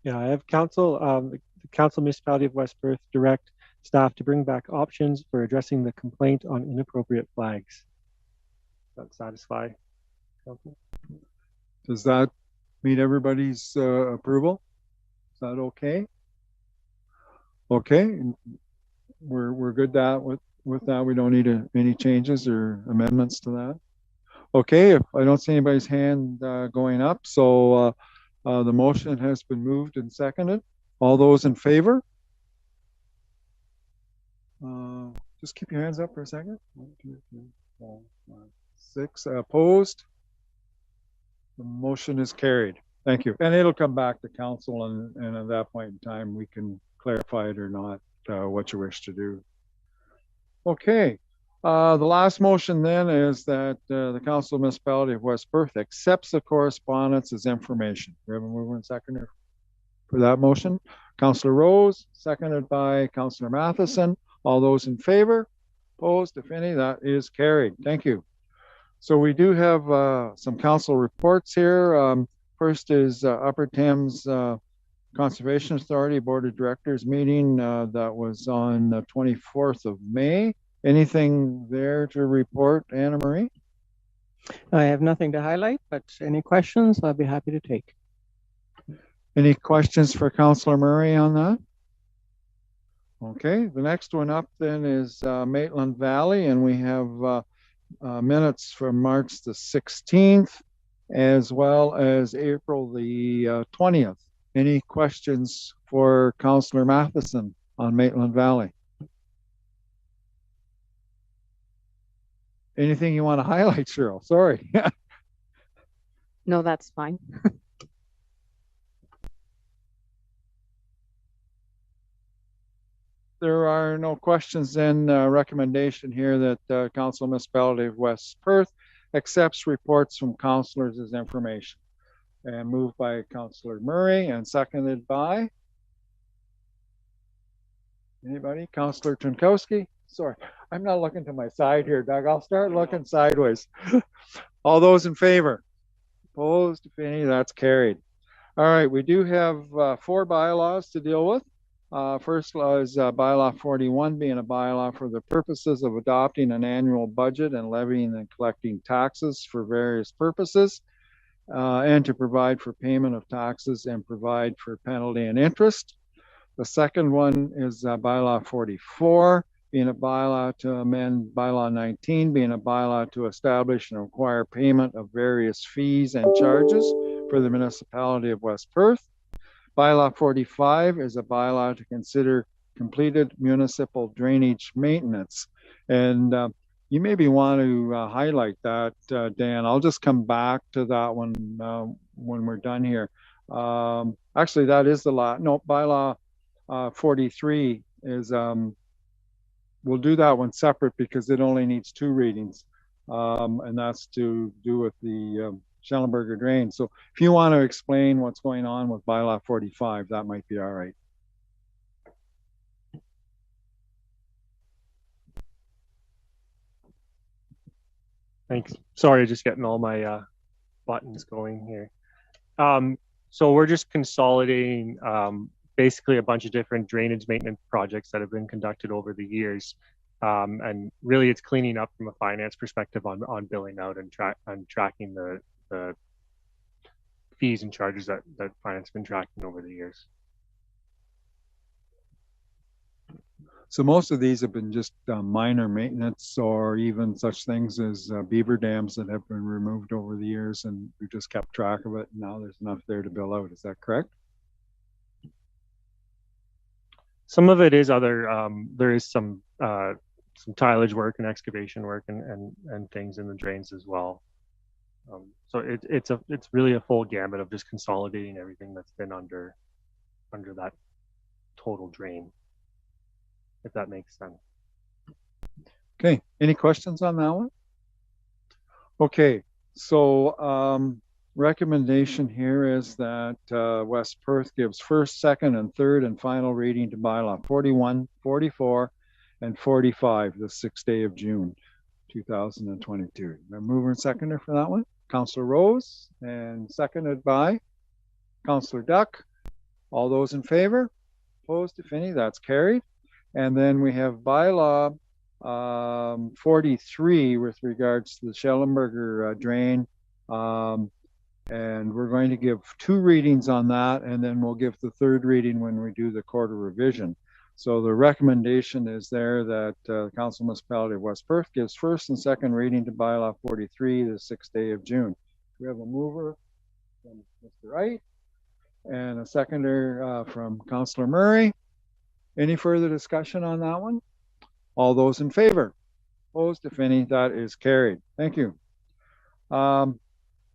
Yeah, I have the Council Municipality of West Perth direct staff to bring back options for addressing the complaint on inappropriate flags. Does that satisfy Council? Does that meet everybody's approval? Is that okay? Okay, we're good with that. We don't need any changes or amendments to that. Okay, if I don't see anybody's hand going up, so the motion has been moved and seconded. All those in favor? Just keep your hands up for a second. 1, 2, 3, 4, 5, 6. Opposed? The motion is carried. Thank you. And it'll come back to council, and at that point in time, we can clarify it or not, what you wish to do. Okay. The last motion then is that the Council of Municipality of West Perth accepts the correspondence as information. We have a mover and seconder for that motion. Councillor Rose, seconded by Councillor Matheson. All those in favor? Opposed, if any? That is carried. Thank you. So we do have some council reports here. First is Upper Thames Conservation Authority Board of Directors meeting that was on the 24th of May. Anything there to report, Anna Marie? I have nothing to highlight, but any questions, I'll be happy to take. Any questions for Councillor Murray on that? Okay, the next one up then is Maitland Valley, and we have minutes from March the 16th, as well as April the 20th. Any questions for Councillor Matheson on Maitland Valley? Anything you want to highlight, Cheryl? Sorry. No, that's fine. There are no questions, then recommendation here that Council Municipality of West Perth accepts reports from councillors as information. And moved by Councillor Murray and seconded by anybody? Councillor Tunkowski? Sorry, I'm not looking to my side here, Doug. I'll start looking sideways. All those in favor? Opposed, if any, that's carried. All right, we do have 4 bylaws to deal with. First law is bylaw 41, being a bylaw for the purposes of adopting an annual budget and levying and collecting taxes for various purposes, and to provide for payment of taxes and provide for penalty and interest. The second one is bylaw 44, being a bylaw to amend bylaw 19, being a bylaw to establish and require payment of various fees and charges for the municipality of West Perth. Bylaw 45 is a bylaw to consider completed municipal drainage maintenance. And you maybe want to highlight that, Dan. I'll just come back to that one when we're done here. Actually, that is the law. No, bylaw 43 is, we'll do that one separate because it only needs 2 readings. And that's to do with the Schellenberger drain. So if you want to explain what's going on with bylaw 45, that might be all right. Thanks. Sorry, just getting all my buttons going here. So we're just consolidating basically a bunch of different drainage maintenance projects that have been conducted over the years. And really it's cleaning up from a finance perspective on billing out and tracking the fees and charges that finance has been tracking over the years. So most of these have been just minor maintenance or even such things as beaver dams that have been removed over the years, and we just kept track of it. And now there's enough there to bill out. Is that correct? Some of it is other, there is some tillage work and excavation work and things in the drains as well. So it's really a full gamut of just consolidating everything that's been under that total drain, if that makes sense. Okay, any questions on that one? Okay, so recommendation here is that West Perth gives first, second, and third and final reading to bylaw 41, 44, and 45 the 6th day of June, 2022. The mover and seconder for that one, Councillor Rose, and seconded by Councillor Duck. All those in favor? Opposed, if any, that's carried. And then we have bylaw 43 with regards to the Schellenberger drain. And we're going to give 2 readings on that, and then we'll give the 3rd reading when we do the quarter revision. So the recommendation is there that Council Municipality of West Perth gives first and second reading to bylaw 43 the 6th day of June. We have a mover from Mr. Wright and a seconder from Councillor Murray. Any further discussion on that one? All those in favor? Opposed, if any, that is carried. Thank you.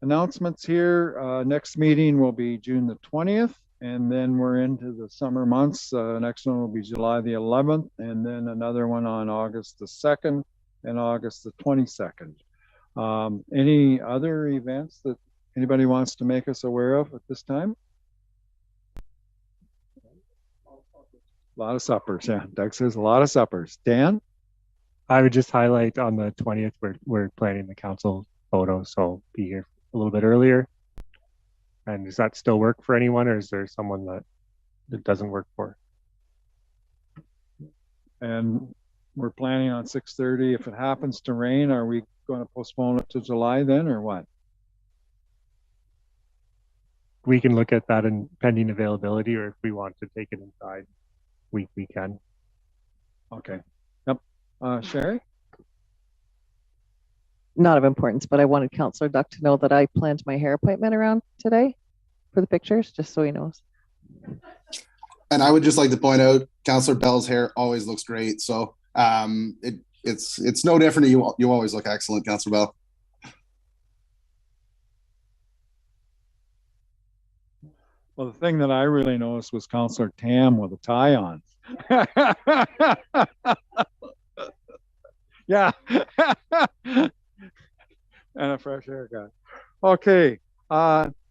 Announcements here. Next meeting will be June the 20th, and then we're into the summer months. Next one will be July the 11th, and then another one on August the 2nd and August the 22nd. Any other events that anybody wants to make us aware of at this time? A lot of suppers, yeah. Doug says a lot of suppers. Dan? I would just highlight on the 20th, we're planning the council photo, so be here a little bit earlier. And does that still work for anyone, or is there someone that it doesn't work for? And we're planning on 6:30. If it happens to rain, are we going to postpone it to July then, or what? We can look at that in pending availability, or if we want to take it inside, we can. Okay. Yep. Sherry? Not of importance, but I wanted Councillor Duck to know that I planned my hair appointment around today for the pictures, just so he knows. And I would just like to point out, Councillor Bell's hair always looks great. So it's no different. You always look excellent, Councilor Bell. Well, the thing that I really noticed was Councillor Tam with a tie on. Yeah. And a fresh haircut. Okay.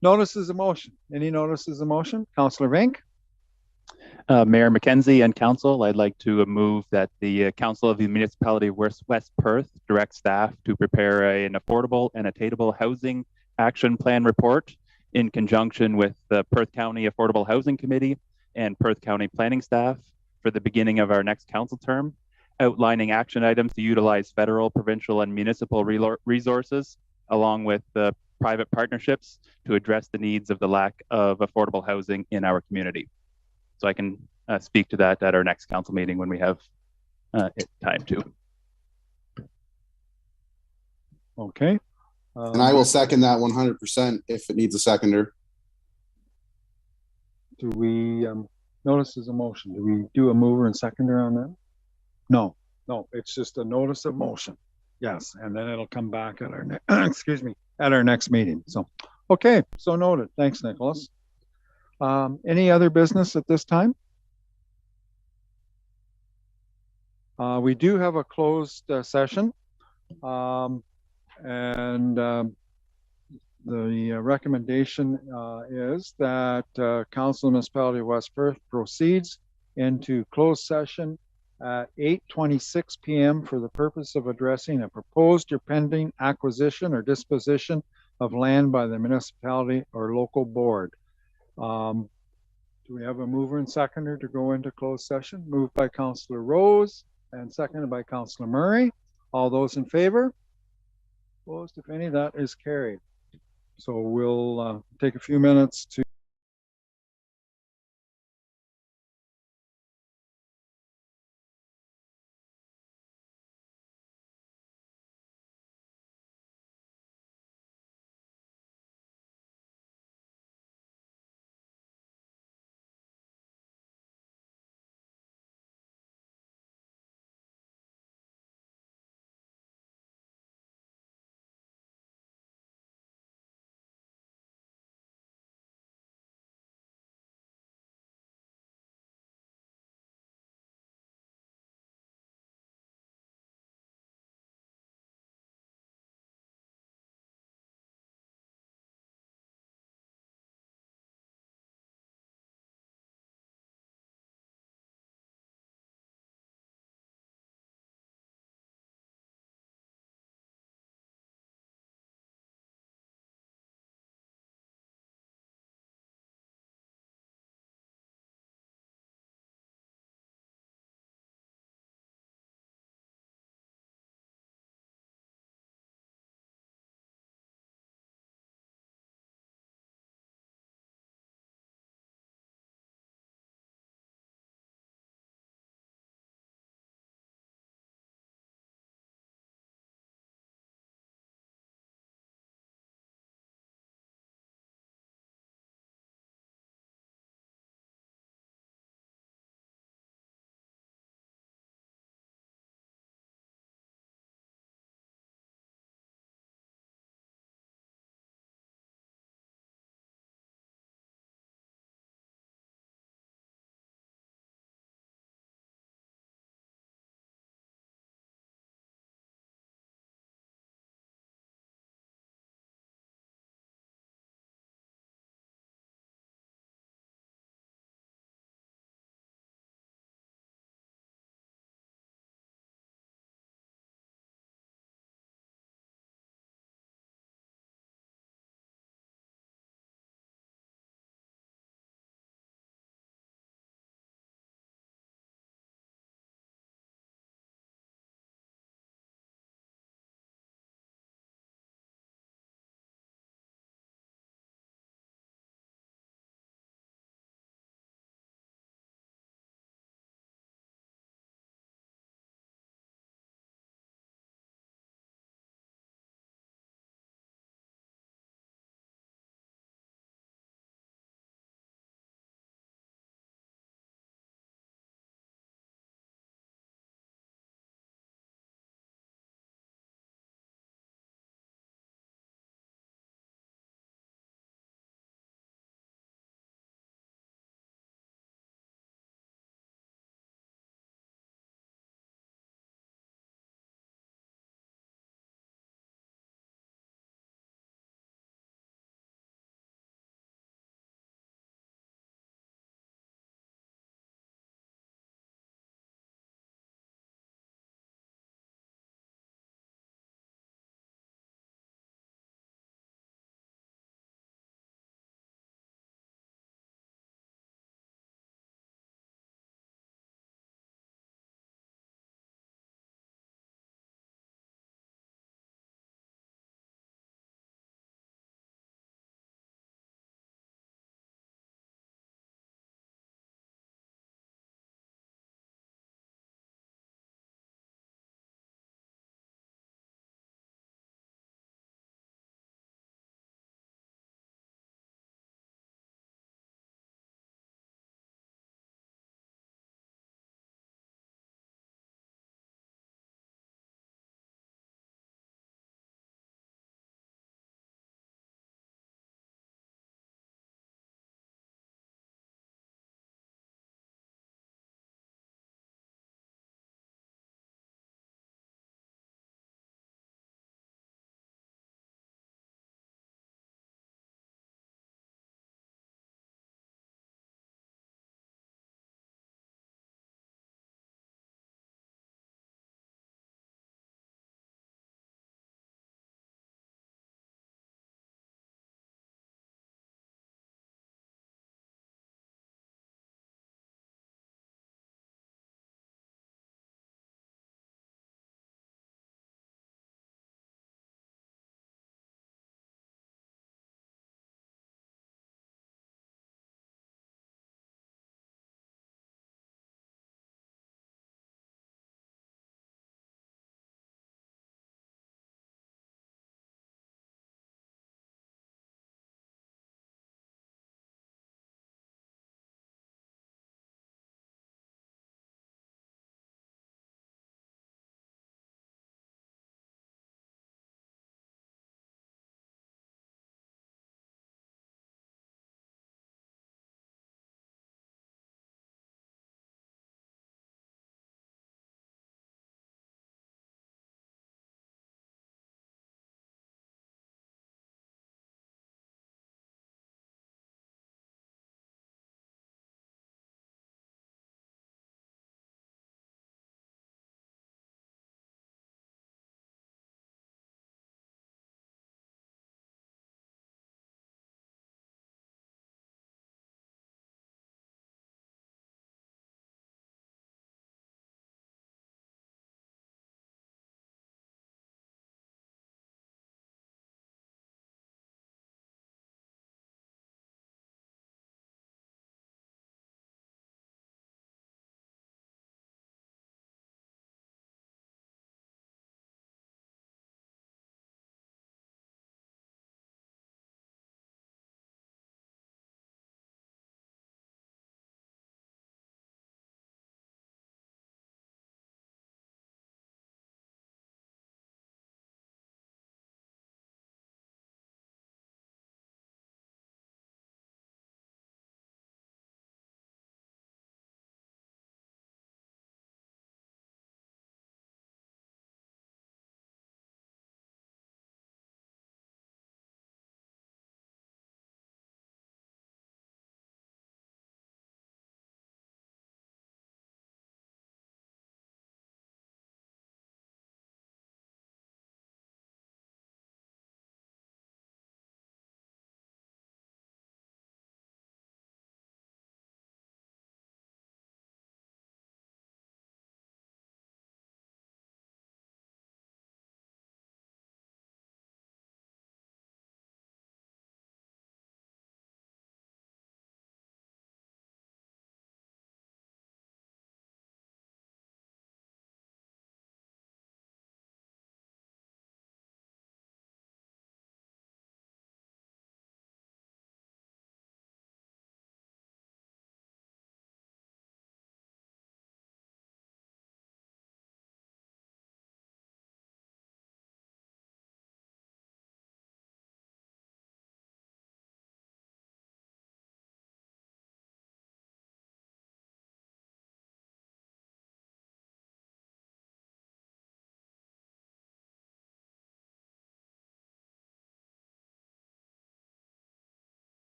Notices of motion. Any notices of motion? Councillor Vink? Mayor McKenzie and Council, I'd like to move that the Council of the Municipality of West Perth direct staff to prepare an affordable and attainable housing action plan report in conjunction with the Perth County Affordable Housing Committee and Perth County planning staff for the beginning of our next council term, outlining action items to utilize federal, provincial, and municipal resources, along with the private partnerships to address the needs of the lack of affordable housing in our community. So I can speak to that at our next council meeting when we have time to. Okay. And I will second that 100% if it needs a seconder. Do we notice as a motion? Do we do a mover and seconder on that? No, it's just a notice of motion. Yes, and then it'll come back at our excuse me, at our next meeting. So, okay, so noted. Thanks, Nicholas. Any other business at this time? We do have a closed session, the recommendation is that Council of the Municipality of West Perth proceeds into closed session at 8:26 p.m. for the purpose of addressing a proposed or pending acquisition or disposition of land by the municipality or local board. Do we have a mover and seconder to go into closed session? Moved by Councillor Rose and seconded by Councillor Murray. All those in favor? Opposed, if any, that is carried. So we'll take a few minutes to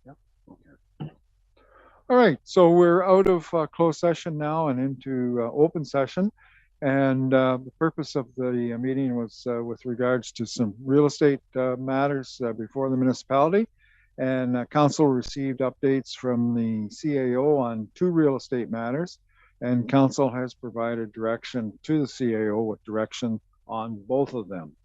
Yep. Okay. All right, so we're out of closed session now and into open session. And the purpose of the meeting was with regards to some real estate matters before the municipality. And council received updates from the CAO on 2 real estate matters. And council has provided direction to the CAO with direction on both of them.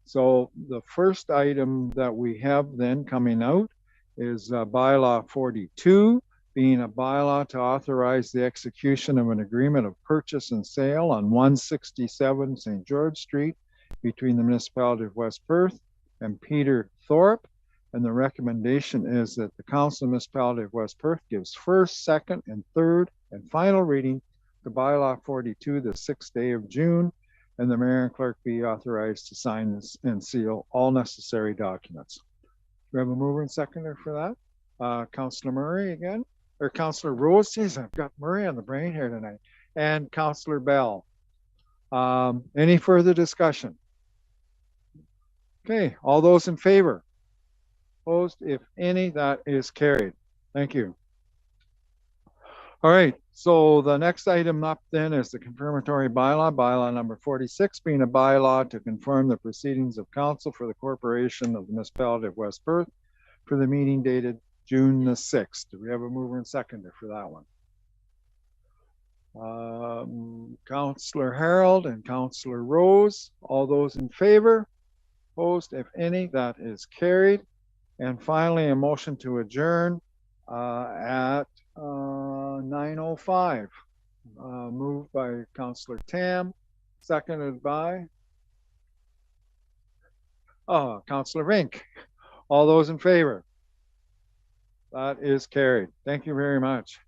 So the first item that we have then coming out is bylaw 42, being a bylaw to authorize the execution of an agreement of purchase and sale on 167 St. George Street between the municipality of West Perth and Peter Thorpe. And the recommendation is that the council of the municipality of West Perth gives first, second, and third and final reading to bylaw 42 the 6th day of June, and the mayor and clerk be authorized to sign this and seal all necessary documents. We have a mover and seconder for that. Councillor Murray again, or Councillor Rose. Geez, I've got Murray on the brain here tonight. And Councillor Bell. Any further discussion? Okay, all those in favor? Opposed? If any, that is carried. Thank you. All right, so the next item up then is the confirmatory bylaw, bylaw number 46, being a bylaw to confirm the proceedings of council for the corporation of the municipality of West Perth for the meeting dated June the 6th. Do we have a mover and seconder for that one? Councillor Harold and Councillor Rose, all those in favor? Opposed? If any, that is carried. And finally, a motion to adjourn at 9:05. Moved by Councillor Tam, seconded by Councillor Rink. All those in favor? That is carried. Thank you very much.